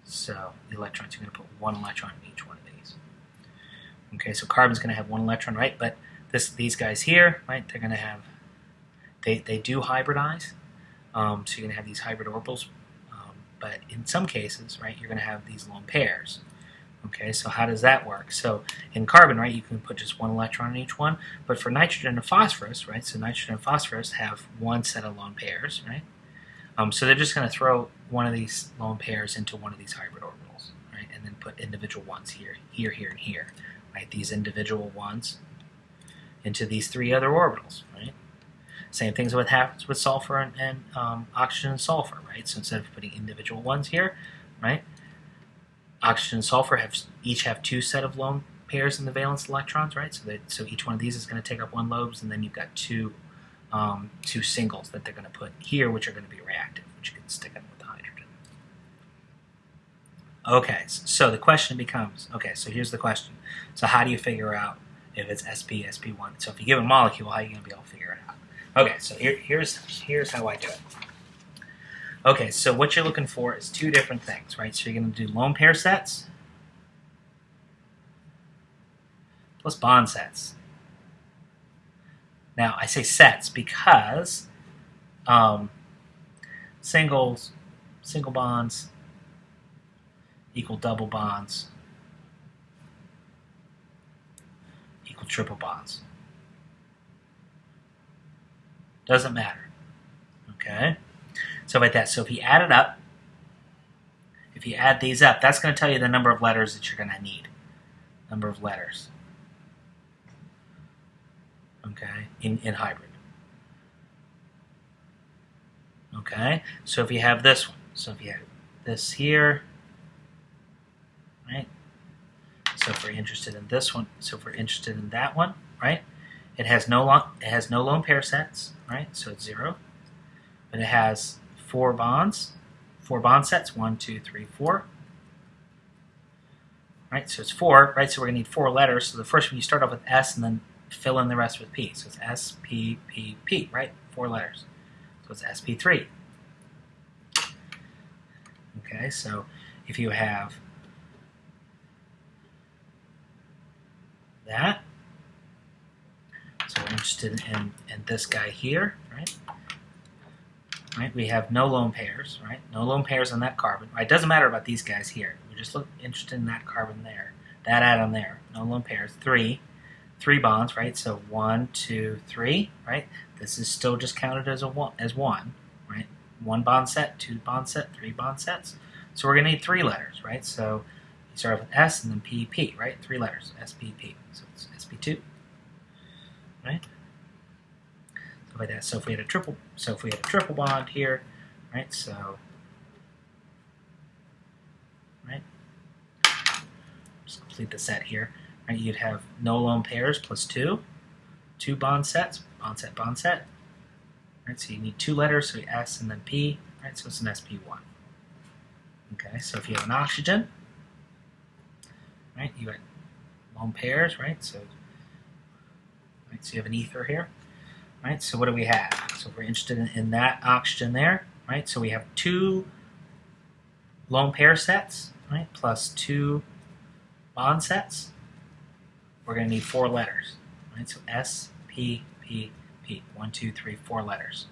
So the electrons, you're going to put 1 electron in each one of these. Okay, so carbon's going to have 1 electron, right? But these guys here, right? They're going to have they do hybridize. So you're going to have these hybrid orbitals, but in some cases, right, you're going to have these lone pairs. Okay, so how does that work? So in carbon, right, you can put just 1 electron in each one, but for nitrogen and phosphorus, right, so nitrogen and phosphorus have 1 set of lone pairs, right? So they're just going to throw one of these lone pairs into one of these hybrid orbitals, right, and then put individual ones here, here, here, and here, right, these individual ones into these 3 other orbitals, right? Same things what happens with sulfur and oxygen and sulfur, right? So instead of putting individual ones here, right, oxygen and sulfur each have 2 set of lone pairs in the valence electrons, right? So each one of these is going to take up 1 lobes, and then you've got 2 singles that they're going to put here, which are going to be reactive, which you can stick in with the hydrogen. Okay, so the question becomes, okay, so here's the question. So how do you figure out if it's sp, sp1? So if you give a molecule, how are you going to be able to figure it out? Okay, so here's how I do it. Okay, so what you're looking for is 2 different things, right? So you're going to do lone pair sets plus bond sets. Now, I say sets because single bonds equal double bonds equal triple bonds. Doesn't matter. Okay? So like that. So if you add it up, if you add these up, that's going to tell you the number of letters that you're going to need. Number of letters. Okay? In hybrid. Okay? So if you have this one, so if you have this here, right? So if we're interested in this one, so if we're interested in that one, right? It has no lone pair sets, right? So it's 0. But it has 4 bonds, 4 bond sets, 1, 2, 3, 4. Right, so it's 4, right? So we're gonna need 4 letters. So the first one you start off with S and then fill in the rest with P. So it's S, P, P, P, right? 4 letters. So it's SP3. Okay, so if you have that, so we're interested in this guy here, right? Right, we have no lone pairs, right? No lone pairs on that carbon. Right, it doesn't matter about these guys here. We're just interested in that carbon there, that atom there. No lone pairs. 3 bonds, right? So 1, 2, 3, right? This is still just counted as one, right? 1 bond set, 2 bond set, 3 bond sets. So we're gonna need 3 letters, right? So you start off with S and then P, P, right? 3 letters, S, P, P. So it's SP2, right? Like that. So if we had a triple bond here, right? So, right? Just complete the set here. Right? You'd have no lone pairs plus 2 bond sets, bond set, bond set. Right? So you need 2 letters, so S and then P. Right? So it's an SP1. Okay. So if you have an oxygen, right? You got lone pairs, right? So you have an ether here. Right, so what do we have? So if we're interested in that oxygen there, right? So we have 2 lone pair sets, right? Plus 2 bond sets. We're going to need 4 letters, right? So S, P, P, P. 1, 2, 3, 4 letters.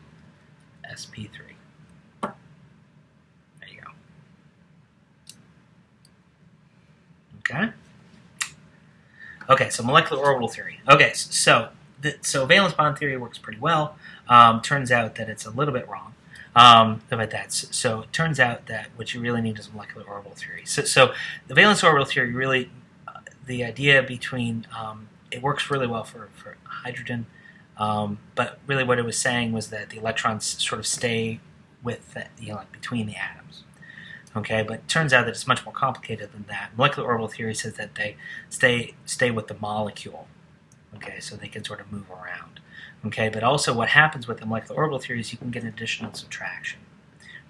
SP3. There you go. Okay. Okay, so molecular orbital theory. Okay, so valence bond theory works pretty well. Turns out that it's a little bit wrong about that. So it turns out that what you really need is molecular orbital theory. So the valence orbital theory really, the idea between, it works really well for hydrogen, but really what it was saying was that the electrons sort of stay with like between the atoms. Okay, but it turns out that it's much more complicated than that. Molecular orbital theory says that they stay with the molecule. Okay, so they can sort of move around. Okay, but also what happens with the molecular orbital theory is you can get addition and subtraction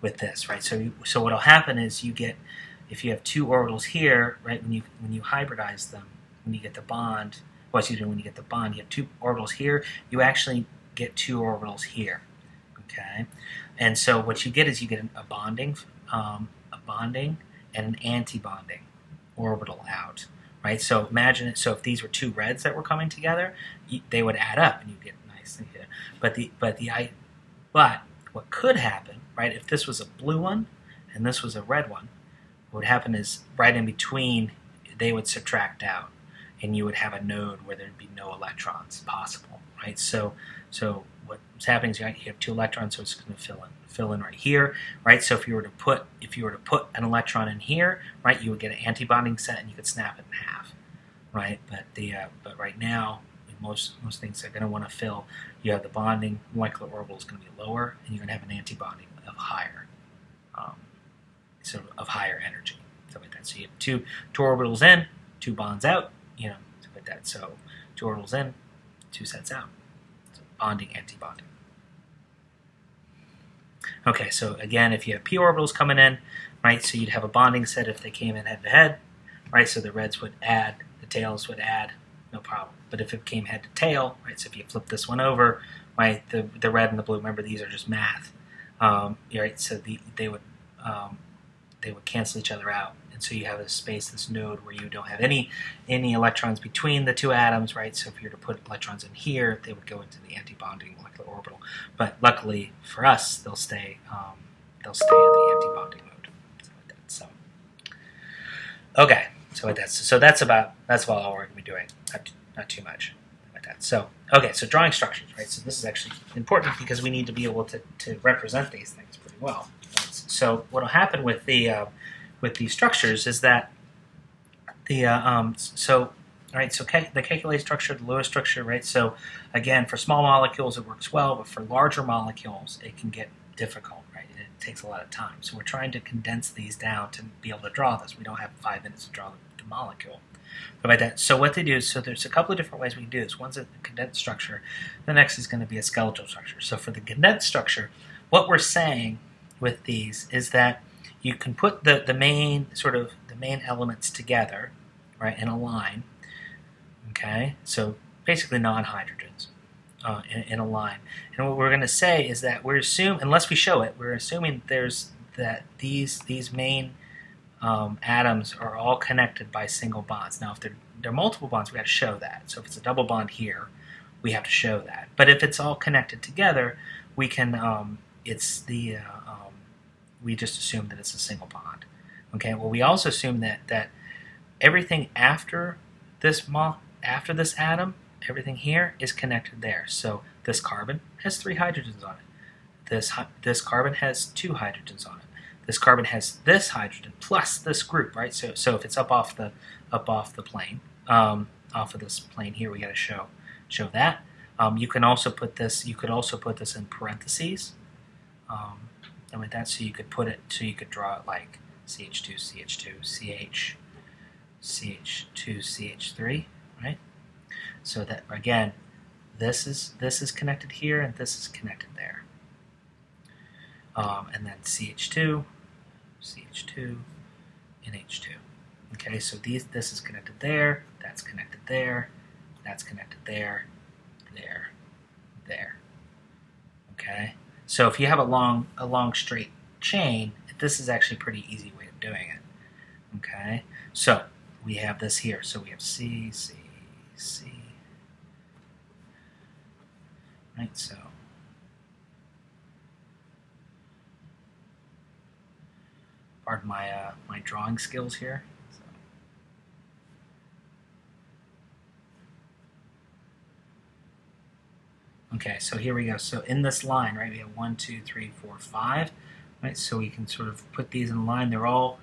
with this, right? So what'll happen is you get, if you have 2 orbitals here, right, when you hybridize them, when you get the bond, well, excuse me, when you get the bond, you have two orbitals here. You actually get two orbitals here. Okay, and so what you get is you get a bonding and an anti-bonding orbital out, right? So imagine it. So if these were two reds that were coming together, they would add up, and you get nice thing here. But what could happen, right? If this was a blue one and this was a red one, what would happen is right in between, they would subtract out, and you would have a node where there'd be no electrons possible, right? So what's happening is you have two electrons, so it's going to fill in right here, right? So if you were to put an electron in here, right, you would get an antibonding set, and you could snap it in half, right? But right now, most things are going to want to fill. You have the bonding molecular orbital is going to be lower, and you're going to have an antibonding of higher, of higher energy, stuff like that. So you have two orbitals in, two bonds out, stuff like that. So two orbitals in, two sets out. Bonding, anti-bonding. Okay, so again, if you have p orbitals coming in, right, so you'd have a bonding set if they came in head-to-head, right, so the reds would add, the tails would add, no problem. But if it came head-to-tail, right, so if you flip this one over, right, the red and the blue, remember these are just math, right, so they would cancel each other out. And so you have a space, this node, where you don't have any electrons between the two atoms, right? So if you were to put electrons in here, they would go into the antibonding molecular orbital. But luckily for us, they'll stay in the antibonding mode. So okay, so that's about all we're going to be doing. Not too much like that. So okay, so drawing structures, right? So this is actually important because we need to be able to represent these things pretty well. So what will happen with these structures is that the Kekule structure, the Lewis structure, right? So again, for small molecules it works well, but for larger molecules it can get difficult, right? It takes a lot of time. So we're trying to condense these down to be able to draw this. We don't have 5 minutes to draw the molecule. So what they do is, so there's a couple of different ways we can do this. One's a condensed structure. The next is going to be a skeletal structure. So for the condensed structure, what we're saying with these is that you can put the main elements together, right, in a line. Okay, so basically non-hydrogens in a line. And what we're going to say is that unless we show it, we're assuming these main atoms are all connected by single bonds. Now, if they're multiple bonds, we have to show that. So if it's a double bond here, we have to show that. But if it's all connected together, we can. We just assume that it's a single bond. Okay. Well, we also assume that everything after this atom, everything here is connected there. So this carbon has 3 hydrogens on it. This carbon has 2 hydrogens on it. This carbon has this hydrogen plus this group, right? So if it's up off the plane, off of this plane here, we got to show that. You can also put this. You could also put this in parentheses. And with that, so you could draw it like CH2, CH2, CH, CH2, CH3, right? So that again, this is connected here, and this is connected there. And then CH2, CH2, and H2. Okay, so this is connected there, that's connected there, that's connected there, there. Okay. So if you have a long straight chain, this is actually a pretty easy way of doing it. Okay, so we have this here. So we have C, C, C. Right. So pardon my my drawing skills here. Okay, so here we go. So in this line, right, we have 1, 2, 3, 4, 5. Right, so we can sort of put these in line. They're all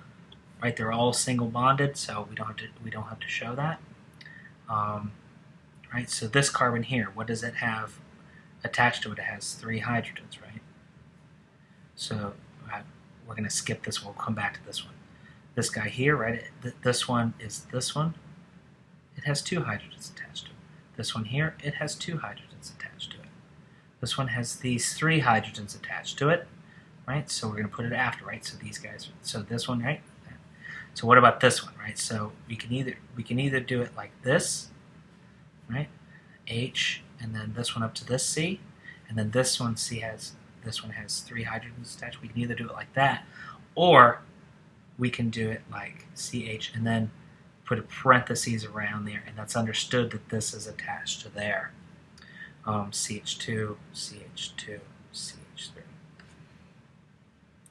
single bonded, so we don't have to show that. Right, so this carbon here, what does it have attached to it? It has 3 hydrogens, right? So we're going to skip this one. We'll come back to this one. This guy here, right? This one is this one. It has 2 hydrogens attached to it. This one here, it has 2 hydrogens attached to it. This one has these 3 hydrogens attached to it, right? So we're going to put it after, right? So these guys, so this one, right? So what about this one, right? So we can either do it like this, right? H, and then this one up to this C, and then this one has 3 hydrogens attached. We can either do it like that, or we can do it like CH and then put a parentheses around there, and that's understood that this is attached to there. CH2, CH2, CH3.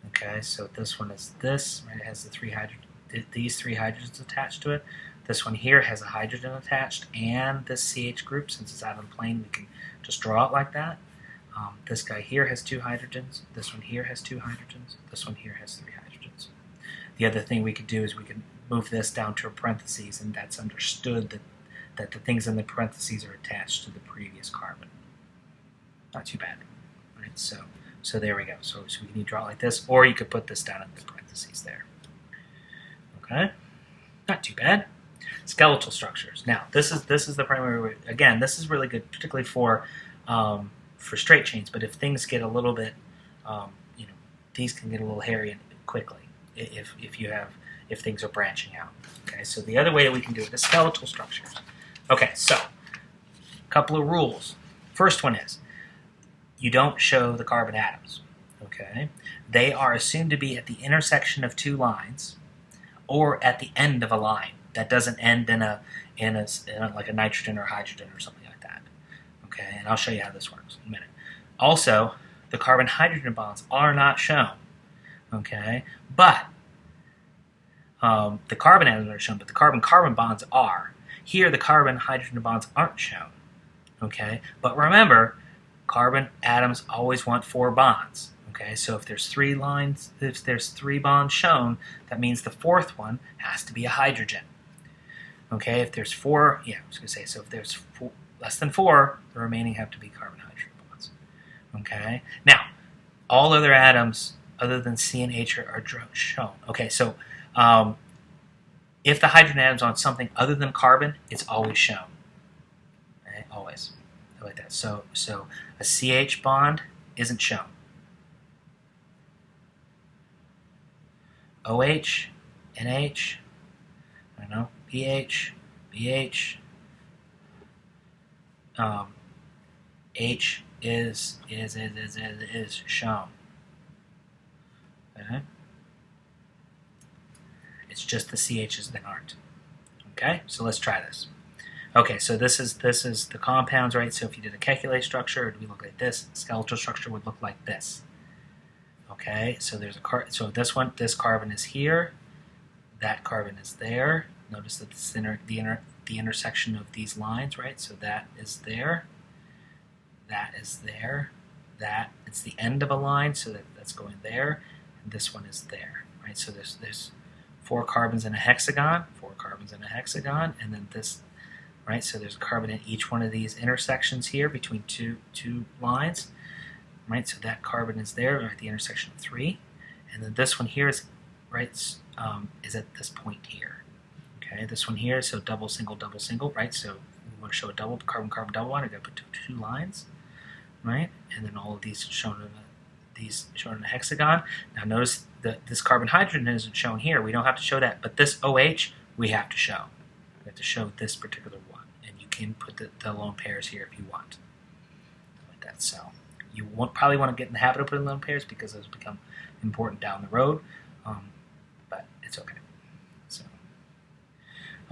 Okay, so this one is this, right? It has these 3 hydrogens attached to it. This one here has a hydrogen attached, and this CH group, since it's out of the plane, we can just draw it like that. This guy here has 2 hydrogens. This one here has 2 hydrogens. This one here has 3 hydrogens. The other thing we could do is we can move this down to a parentheses, and that's understood that the things in the parentheses are attached to the previous carbon. Not too bad, right? So there we go. So we can draw it like this, or you could put this down in the parentheses there. Okay, not too bad. Skeletal structures. Now this is the primary way. Again, this is really good, particularly for straight chains. But if things get a little bit, these can get a little hairy quickly if things are branching out. Okay, so the other way that we can do it is skeletal structures. Okay, so a couple of rules. First one is you don't show the carbon atoms. Okay, they are assumed to be at the intersection of 2 lines, or at the end of a line that doesn't end in a like a nitrogen or hydrogen or something like that. Okay, and I'll show you how this works in a minute. Also, the carbon-hydrogen bonds are not shown. Okay, but the carbon atoms are shown, but the carbon-carbon bonds are. Here, the carbon-hydrogen bonds aren't shown. Okay, but remember, carbon atoms always want 4 bonds. Okay, so if there's 3 bonds shown, that means the 4th one has to be a hydrogen. Okay, if there's 4, I was going to say, so if there's less than 4, the remaining have to be carbon-hydrogen bonds. Okay, now, all other atoms other than C and H are shown. Okay, so if the hydrogen atom's on something other than carbon, it's always shown. Okay, always. Like that. So a CH bond isn't shown. OH, NH, I don't know, pH, BH, H is shown. Okay? It's just the CHs that aren't. Okay, so let's try this. Okay, so this is the compounds, right? So if you did a Kekule structure, it would look like this. Skeletal structure would look like this. Okay, so there's this carbon is here, that carbon is there. Notice that this the intersection of these lines, right? So that is there, that is there, it's the end of a line, so that's going there, and this one is there, right? So there's 4 carbons in a hexagon, and then this. Right, so there's a carbon in each one of these intersections here between two lines. Right, so that carbon is there at the intersection of 3, and then this one here is is at this point here. Okay, this one here, so double, single, right? So we want to show a double carbon-carbon double bond. I got to put 2 lines, right? And then all of these shown in a hexagon. Now notice that this carbon-hydrogen isn't shown here. We don't have to show that, but this OH we have to show. We have to show this particular one, and you can put the lone pairs here if you want. Like that. So you probably want to get in the habit of putting lone pairs because those become important down the road, but it's okay.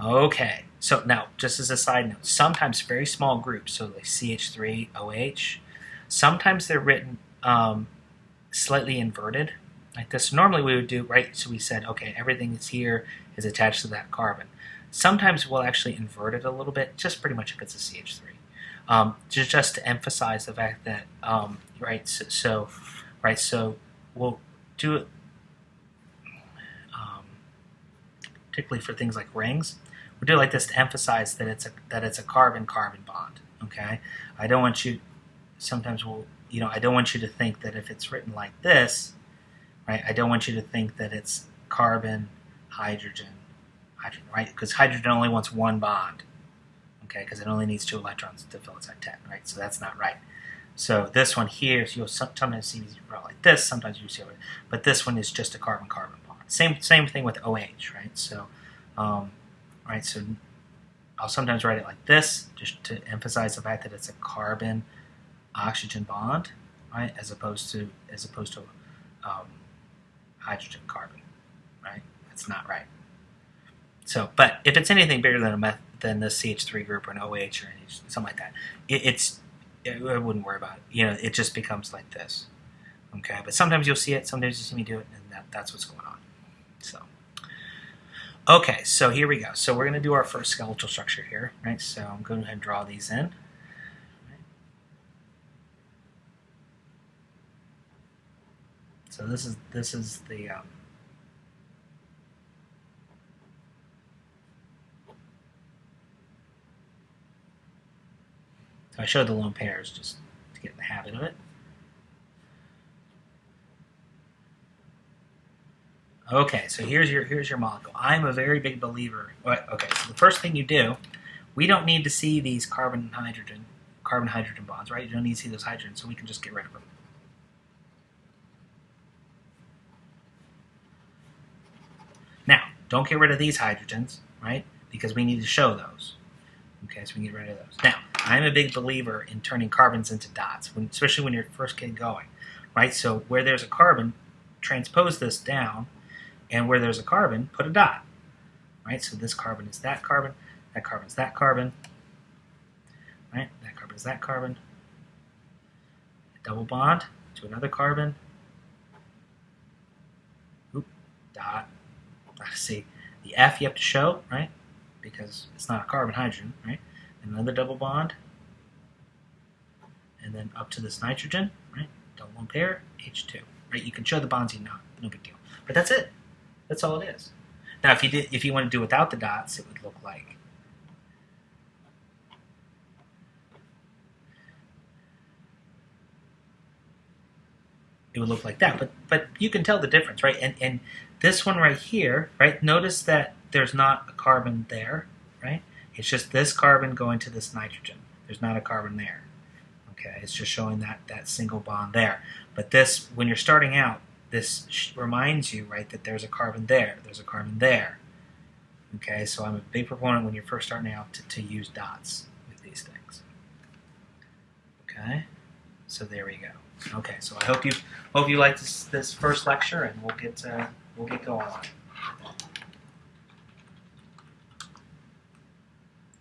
Okay, so now just as a side note, sometimes very small groups, so like CH3, OH, sometimes they're written slightly inverted like this. Normally we would do, right, so we said, okay, everything that's here is attached to that carbon. Sometimes we'll actually invert it a little bit, just pretty much if it's a CH3. Just to emphasize the fact that, so we'll do it, particularly for things like rings. We'll do it like this to emphasize that it's a carbon-carbon bond. Okay, I don't want you. Sometimes I don't want you to think that if it's written like this, right? I don't want you to think that it's carbon, hydrogen, right? Because hydrogen only wants 1 bond, okay? Because it only needs 2 electrons to fill its octet, right? So that's not right. So this one here, so you'll sometimes see it like this, sometimes you see it, but this one is just a carbon-carbon bond. Same thing with OH, right? So, right. So I'll sometimes write it like this, just to emphasize the fact that it's a carbon-oxygen bond, right? As opposed to hydrogen-carbon, right? That's not right. So, but if it's anything bigger than the CH3 group or an OH or something like that, I wouldn't worry about it. You know, it just becomes like this. Okay, but sometimes you'll see it, sometimes you see me do it, and that's what's going on. So, okay, so here we go. So we're going to do our first skeletal structure here, right? So I'm going to go ahead and draw these in. Right? So this is the so I showed the lone pairs just to get in the habit of it. Okay, so here's your molecule. I'm a very big believer. Okay, so the first thing you do, we don't need to see these carbon-hydrogen bonds, right? You don't need to see those hydrogens, so we can just get rid of them. Now, don't get rid of these hydrogens, right? Because we need to show those. Okay, so we can get rid of those. Now, I'm a big believer in turning carbons into dots, especially when you're first getting going, right? So where there's a carbon, transpose this down, and where there's a carbon, put a dot, right? So this carbon is that carbon is that carbon, right? That carbon is that carbon. A double bond to another carbon. Oop, dot. See, the F you have to show, right? Because it's not a carbon-hydrogen, right? And another double bond. And then up to this nitrogen, right? Double lone pair, H2, right? You can show the bonds you know, no big deal. But that's it. That's all it is. Now, if you want to do without the dots, it would look like that. But you can tell the difference, right? And this one right here, right? Notice that there's not a carbon there, right? It's just this carbon going to this nitrogen. There's not a carbon there. Okay, it's just showing that single bond there. But this, when you're starting out, this reminds you, right, that there's a carbon there, there's a carbon there. Okay, so I'm a big proponent when you're first starting out to use dots with these things. Okay, so there we go. Okay, so I hope you liked this first lecture, and we'll get going on it.